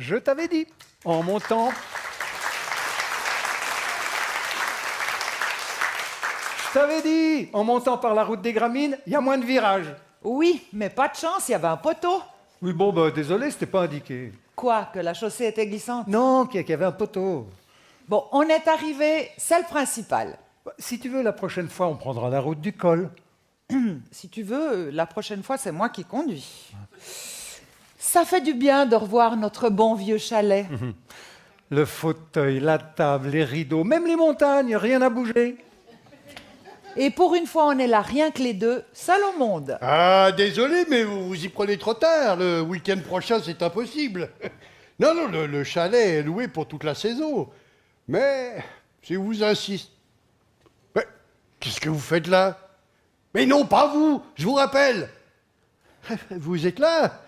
Je t'avais dit, en montant... Je t'avais dit, en montant par la route des Gramines, il y a moins de virages. Oui, mais pas de chance, il y avait un poteau. Oui, bon, bah, désolé, c'était pas indiqué. Quoi, que la chaussée était glissante? Non, qu'il y avait un poteau. Bon, on est arrivé, c'est le principal. Bah, si tu veux, la prochaine fois, on prendra la route du col. Si tu veux, la prochaine fois, c'est moi qui conduis. Ça fait du bien de revoir notre bon vieux chalet. Le fauteuil, la table, les rideaux, même les montagnes, rien n'a bougé. Et pour une fois, on est là rien que les deux, seuls au monde. Ah, désolé, mais vous y prenez trop tard. Le week-end prochain, c'est impossible. Non, non, le chalet est loué pour toute la saison. Mais, si vous insistez... Mais, qu'est-ce que vous faites là? Mais non, pas vous, je vous rappelle. Vous êtes là?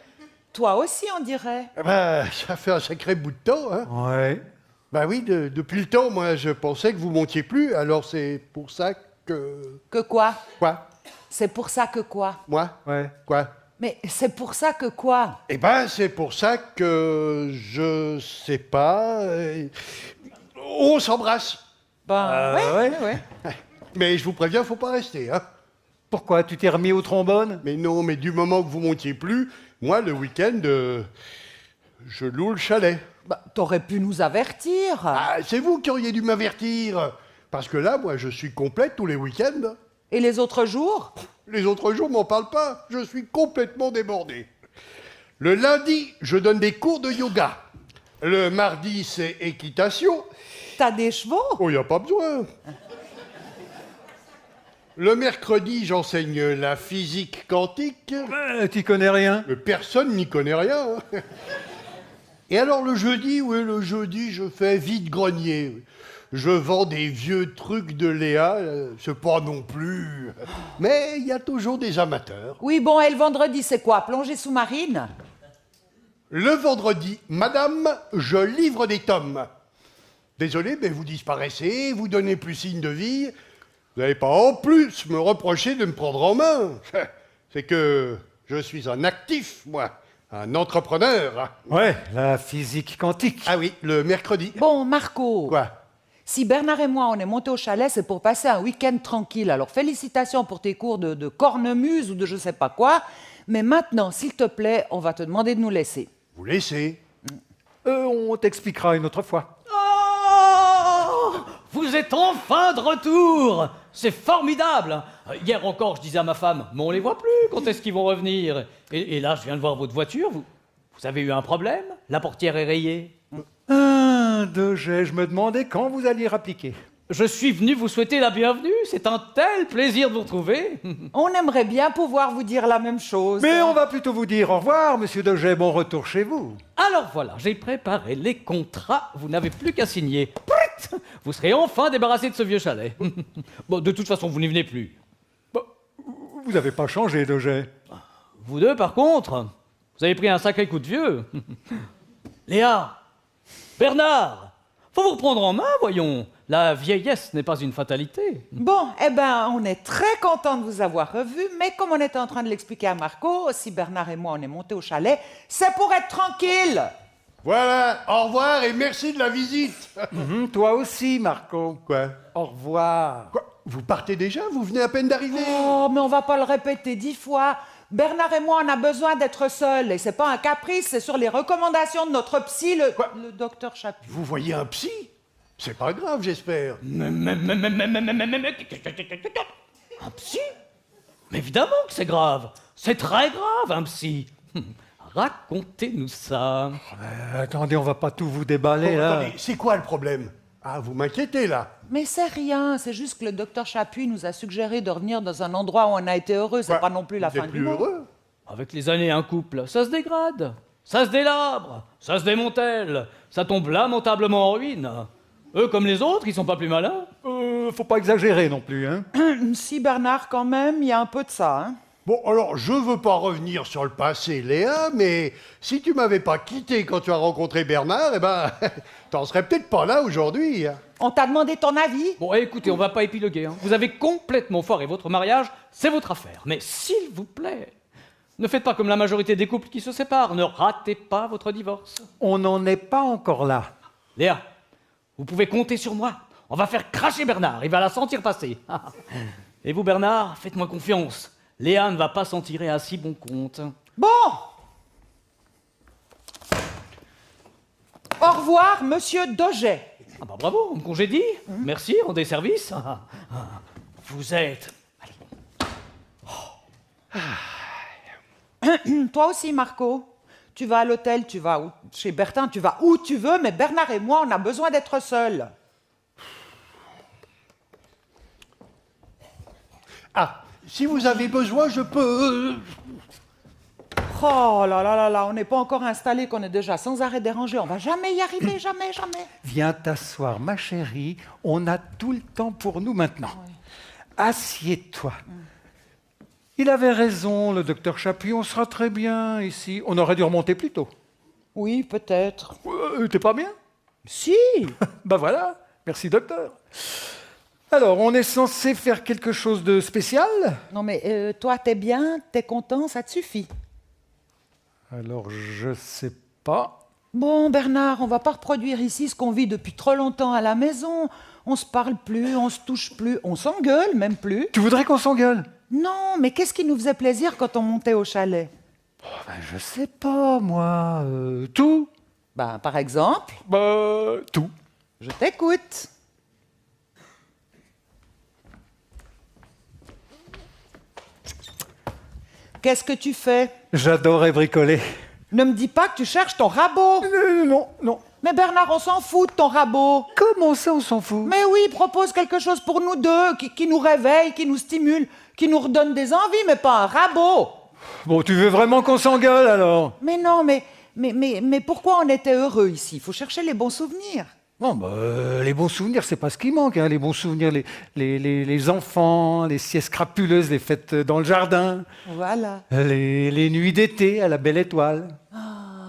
Toi aussi, on dirait. Eh ben, ça fait un sacré bout de temps, hein. Ouais. Ben oui, depuis le temps, moi, je pensais que vous montiez plus, alors c'est pour ça que... Que quoi? Quoi? C'est pour ça que quoi? Moi? Ouais. Quoi? Mais c'est pour ça que quoi? Eh ben, c'est pour ça que je sais pas. On s'embrasse. Ben, ouais. Mais je vous préviens, faut pas rester, hein. Pourquoi, tu t'es remis au trombone? Mais non, mais du moment que vous montiez plus, moi, le week-end, je loue le chalet. Bah, t'aurais pu nous avertir. Ah, c'est vous qui auriez dû m'avertir. Parce que là, moi, je suis complète tous les week-ends. Et les autres jours? Les autres jours, m'en parle pas. Je suis complètement débordé. Le lundi, je donne des cours de yoga. Le mardi, c'est équitation. T'as des chevaux? Oh, y a pas besoin. Le mercredi, j'enseigne la physique quantique. T'y connais rien? Mais personne n'y connaît rien, hein. Et alors le jeudi, oui, le jeudi, je fais vide-grenier. Je vends des vieux trucs de Léa, c'est pas non plus... Mais il y a toujours des amateurs. Oui, bon, et le vendredi, c'est quoi? Plongée sous-marine? Le vendredi, madame, je livre des tomes. Désolé, mais vous disparaissez, vous donnez plus signe de vie. Vous n'allez pas en plus me reprocher de me prendre en main. C'est que je suis un actif, moi, un entrepreneur. Ouais, la physique quantique. Ah oui, le mercredi. Bon, Marco. Quoi? Si Bernard et moi, on est montés au chalet, c'est pour passer un week-end tranquille. Alors, félicitations pour tes cours de cornemuse ou de je sais pas quoi. Mais maintenant, s'il te plaît, on va te demander de nous laisser. Vous laissez. On t'expliquera une autre fois. Oh, vous êtes enfin de retour. C'est formidable. Hier encore, je disais à ma femme, mais on les voit plus, quand est-ce qu'ils vont revenir? Et là, je viens de voir votre voiture, vous avez eu un problème? La portière est rayée. Je me demandais quand vous alliez rappliquer. Je suis venu vous souhaiter la bienvenue, c'est un tel plaisir de vous retrouver. On aimerait bien pouvoir vous dire la même chose. Mais on va plutôt vous dire au revoir, monsieur Deget, bon retour chez vous. Alors voilà, j'ai préparé les contrats, vous n'avez plus qu'à signer. Prrrt, vous serez enfin débarrassé de ce vieux chalet. Bon, de toute façon, vous n'y venez plus. Vous n'avez pas changé, Deget. Vous deux, par contre, vous avez pris un sacré coup de vieux. Léa, Bernard, faut vous reprendre en main, voyons. La vieillesse n'est pas une fatalité. Bon, eh ben, on est très contents de vous avoir revus, mais comme on était en train de l'expliquer à Marco, si Bernard et moi, on est montés au chalet, c'est pour être tranquille. Voilà, au revoir et merci de la visite. Toi aussi, Marco. Quoi? Au revoir. Quoi? Vous partez déjà? Vous venez à peine d'arriver? Oh, mais on va pas le répéter 10 fois. Bernard et moi, on a besoin d'être seuls, et c'est pas un caprice, c'est sur les recommandations de notre psy, le docteur Chapuis. Vous voyez un psy? C'est pas grave, j'espère. Un psy? Mais évidemment que c'est grave. C'est très grave, un psy. Racontez-nous ça. Attendez, on va pas tout vous déballer, Bon, là. attendez, c'est quoi le problème? Ah, vous m'inquiétez, là. Mais c'est rien, c'est juste que le docteur Chapuis nous a suggéré de revenir dans un endroit où on a été heureux, c'est Quoi? pas non plus la Vous êtes fin du plus monde. heureux? Avec les années, un couple, ça se dégrade, ça se délabre, ça se démontelle, ça tombe lamentablement en ruine. Eux, comme les autres, ils sont pas plus malins. Faut pas exagérer non plus, hein. Si Bernard, quand même, il y a un peu de ça, hein. Bon, alors, je veux pas revenir sur le passé, Léa, mais si tu m'avais pas quitté quand tu as rencontré Bernard, eh ben, t'en serais peut-être pas là aujourd'hui. On t'a demandé ton avis? Bon, écoutez, on va pas épiloguer. Hein. Vous avez complètement foiré votre mariage, c'est votre affaire. Mais s'il vous plaît, Ne faites pas comme la majorité des couples qui se séparent. Ne ratez pas votre divorce. On n'en est pas encore là. Léa, vous pouvez compter sur moi. On va faire cracher Bernard. Il va la sentir passer. Et vous, Bernard, faites-moi confiance. Léa ne va pas s'en tirer à si bon compte. Bon. Au revoir, monsieur Doget. Ah bah bravo, on me congédie. Merci, rendez service. Vous êtes... Toi aussi, Marco. Tu vas à l'hôtel, tu vas chez Bertin, tu vas où tu veux, mais Bernard et moi, on a besoin d'être seuls. Ah, si vous avez besoin, je peux... Oh là là là là, on n'est pas encore installé, qu'on est déjà sans arrêt dérangé. On va jamais y arriver, jamais, jamais. Viens t'asseoir, ma chérie. On a tout le temps pour nous maintenant. Assieds-toi. Il avait raison, le docteur Chapuis. On sera très bien ici. On aurait dû remonter plus tôt. Oui, peut-être. T'es pas bien? Si. Ben voilà. Merci, docteur. Alors, on est censé faire quelque chose de spécial? Non mais toi, t'es bien, t'es content, ça te suffit. Alors, je sais pas. Bon, Bernard, on va pas reproduire ici ce qu'on vit depuis trop longtemps à la maison. On se parle plus, on se touche plus, on s'engueule même plus. Tu voudrais qu'on s'engueule? Non, mais qu'est-ce qui nous faisait plaisir quand on montait au chalet? Ben, je sais pas, moi. Tout? Ben, par exemple, Tout. je t'écoute. Qu'est-ce que tu fais? J'adorais bricoler. Ne me dis pas que tu cherches ton rabot. Non. Mais Bernard, on s'en fout de ton rabot. Comment ça, on s'en fout? Mais oui, propose quelque chose pour nous deux, qui nous réveille, qui nous stimule, qui nous redonne des envies, mais pas un rabot. Bon, tu veux vraiment qu'on s'engueule, alors? Mais non, mais pourquoi on était heureux ici? Il faut chercher les bons souvenirs. Bon, les bons souvenirs, c'est pas ce qui manque. Hein. Les bons souvenirs, les enfants, les siestes crapuleuses, les fêtes dans le jardin, Voilà. les nuits d'été à la belle étoile.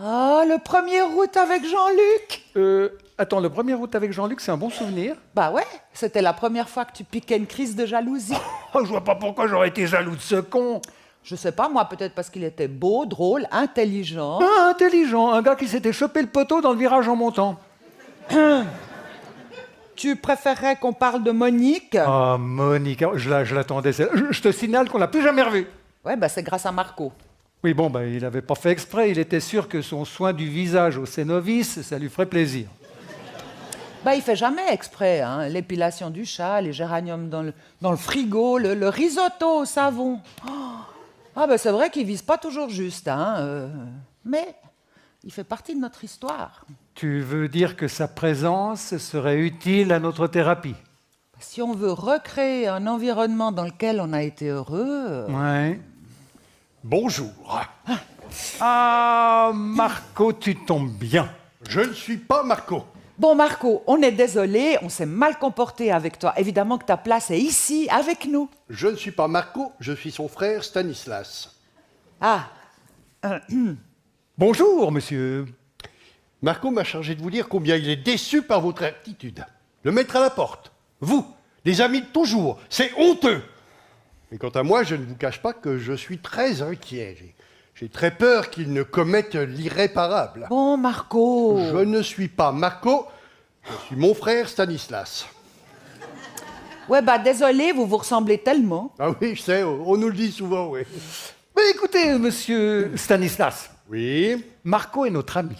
Ah, le 1er août avec Jean-Luc. Attends, le 1er août avec Jean-Luc, c'est un bon souvenir? Bah ouais, c'était la première fois que tu piquais une crise de jalousie. Oh, je vois pas pourquoi j'aurais été jaloux de ce con. Je sais pas, moi, peut-être parce qu'il était beau, drôle, intelligent. Ah, intelligent, un gars qui s'était chopé le poteau dans le virage en montant. Tu préférerais qu'on parle de Monique? Ah, Monique, je l'attendais. Je te signale qu'on l'a plus jamais revu. Ouais, bah c'est grâce à Marco. Oui, bon, il n'avait pas fait exprès. Il était sûr que son soin du visage au Cénovis, ça lui ferait plaisir. Bah il fait jamais exprès, hein. L'épilation du chat, les géraniums dans le frigo, le risotto au savon. Oh. Ah bah c'est vrai qu'il vise pas toujours juste, hein. Mais il fait partie de notre histoire. Tu veux dire que sa présence serait utile à notre thérapie? Si on veut recréer un environnement dans lequel on a été heureux... Ouais. Bonjour. Ah, Marco, tu tombes bien. Je ne suis pas Marco. Bon Marco, on est désolé, on s'est mal comporté avec toi. Évidemment que ta place est ici, avec nous. Je ne suis pas Marco, je suis son frère Stanislas. Ah, Bonjour, monsieur. Marco m'a chargé de vous dire combien il est déçu par votre attitude. Le mettre à la porte. Vous, des amis de toujours, c'est honteux. Mais quant à moi, je ne vous cache pas que je suis très inquiet. J'ai très peur qu'il ne commette l'irréparable. bon Marco. Je ne suis pas Marco, je suis mon frère Stanislas. Ouais bah désolé, vous vous ressemblez tellement. Ah oui, je sais, on nous le dit souvent, oui. Mais écoutez, monsieur Stanislas, Oui. Marco est notre ami.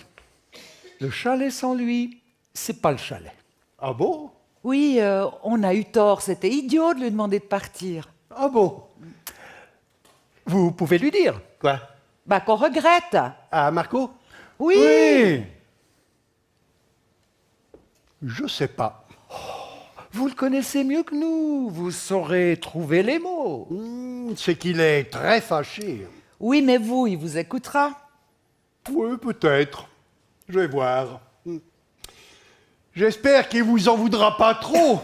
Le chalet sans lui, c'est pas le chalet. Ah bon? Oui, on a eu tort, c'était idiot de lui demander de partir. Ah bon? Vous pouvez lui dire. Quoi? Bah qu'on regrette. Ah, Marco? Oui. Je sais pas. Vous le connaissez mieux que nous. Vous saurez trouver les mots. C'est qu'il est très fâché. Oui, mais vous, il vous écoutera. Oui, peut-être. Je vais voir. J'espère qu'il vous en voudra pas trop.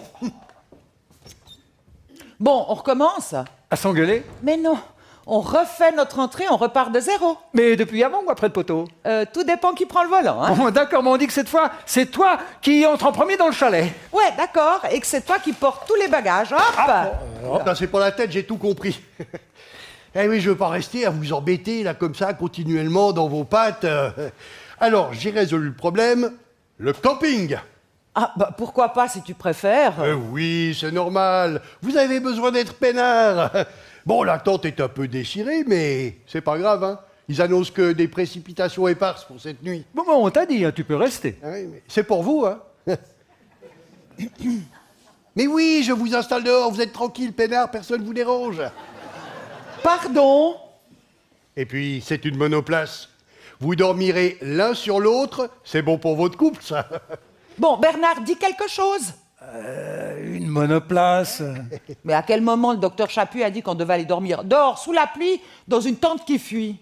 Bon, on recommence. À s'engueuler? Mais non, on refait notre entrée, on repart de zéro. Mais depuis avant ou après le poteau? Tout dépend qui prend le volant, hein. Bon, d'accord, mais on dit que cette fois, c'est toi qui entre en premier dans le chalet. Ouais, d'accord, et que c'est toi qui portes tous les bagages, hop. Non, c'est pas la tête, j'ai tout compris. Eh oui, je veux pas rester à vous embêter, là, comme ça, continuellement, dans vos pattes. Alors, j'ai résolu le problème. Le camping. Ah, bah pourquoi pas si tu préfères. Oui, c'est normal. Vous avez besoin d'être peinard. Bon, la tente est un peu déchirée, mais c'est pas grave, hein. Ils annoncent que des précipitations éparses pour cette nuit. Bon, on t'a dit, hein, tu peux rester. Ah oui, mais c'est pour vous, hein. Mais oui, je vous installe dehors, vous êtes tranquille, peinard, personne vous dérange. Pardon? Et puis, c'est une monoplace. Vous dormirez l'un sur l'autre, c'est bon pour votre couple, ça. Bon, Bernard, dis quelque chose. Une monoplace. Mais à quel moment le docteur Chaput a dit qu'on devait aller dormir dehors, sous la pluie, dans une tente qui fuit?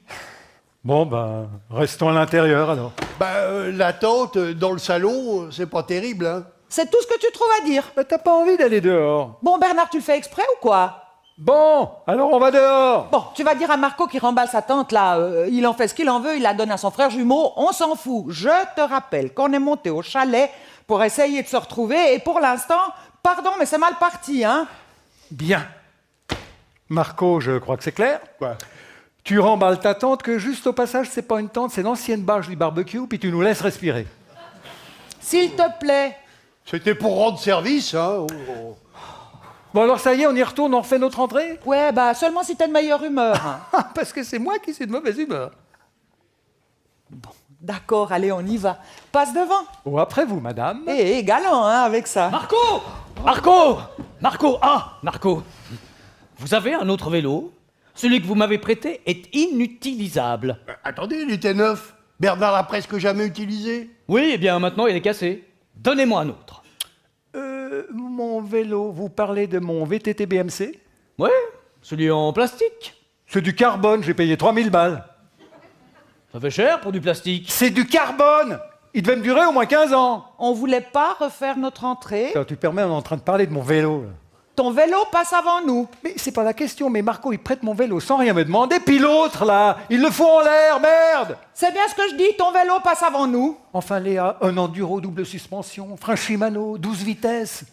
Bon, ben, restons à l'intérieur alors. La tente dans le salon, c'est pas terrible, hein. C'est tout ce que tu trouves à dire. Ben, t'as pas envie d'aller dehors. Bon, Bernard, tu le fais exprès ou quoi? Bon, alors on va dehors. Bon, tu vas dire à Marco qui remballe sa tente, là, il en fait ce qu'il en veut, il la donne à son frère jumeau, on s'en fout. Je te rappelle qu'on est monté au chalet pour essayer de se retrouver, et pour l'instant, pardon, mais c'est mal parti, hein. Bien. Marco, je crois que c'est clair. Quoi? Tu remballes ta tente, que juste au passage, c'est pas une tente, c'est l'ancienne bâche du barbecue, puis tu nous laisses respirer. S'il te plaît. C'était pour rendre service, hein. Bon, alors ça y est, on y retourne, on refait notre entrée. Ouais, bah seulement si t'es de meilleure humeur. Hein. Parce que c'est moi qui suis de mauvaise humeur. D'accord, allez, on y va. Passe devant. Ou après vous, madame. Galant, hein, avec ça. Marco! Marco! Marco! Ah! Marco! Vous avez un autre vélo? Celui que vous m'avez prêté est inutilisable. Attendez, il était neuf. Bernard l'a presque jamais utilisé. Oui, eh bien maintenant il est cassé. Donnez-moi un autre. Mon vélo, vous parlez de mon VTT BMC? Ouais, celui en plastique. C'est du carbone, j'ai payé 3000 balles. Ça fait cher pour du plastique. C'est du carbone! Il devait me durer au moins 15 ans. On voulait pas refaire notre entrée. Quand tu permets, on est en train de parler de mon vélo. Là. Ton vélo passe avant nous. Mais c'est pas la question, mais Marco, il prête mon vélo sans rien me demander, puis l'autre, là, il le fout en l'air, merde! C'est bien ce que je dis, ton vélo passe avant nous. Enfin, Léa, un enduro double suspension, frein Shimano, 12 vitesses.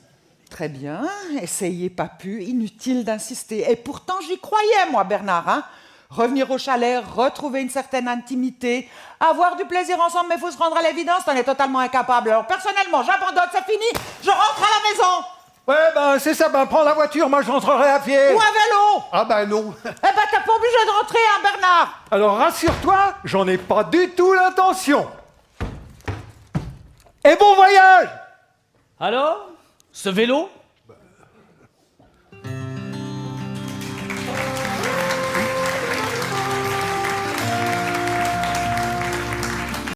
Très bien, essayez pas pu, inutile d'insister. Et pourtant, j'y croyais, moi, Bernard. Hein. Revenir au chalet, retrouver une certaine intimité, avoir du plaisir ensemble, mais faut se rendre à l'évidence, t'en es totalement incapable. Alors, personnellement, j'abandonne, c'est fini, je rentre à la maison. Ouais, ben c'est ça, ben prends la voiture, moi je rentrerai à pied. Ou un vélo. Ah ben non. Eh ben, t'es pas obligé de rentrer, hein, Bernard. Alors rassure-toi, j'en ai pas du tout l'intention. Et bon voyage! Alors, ce vélo,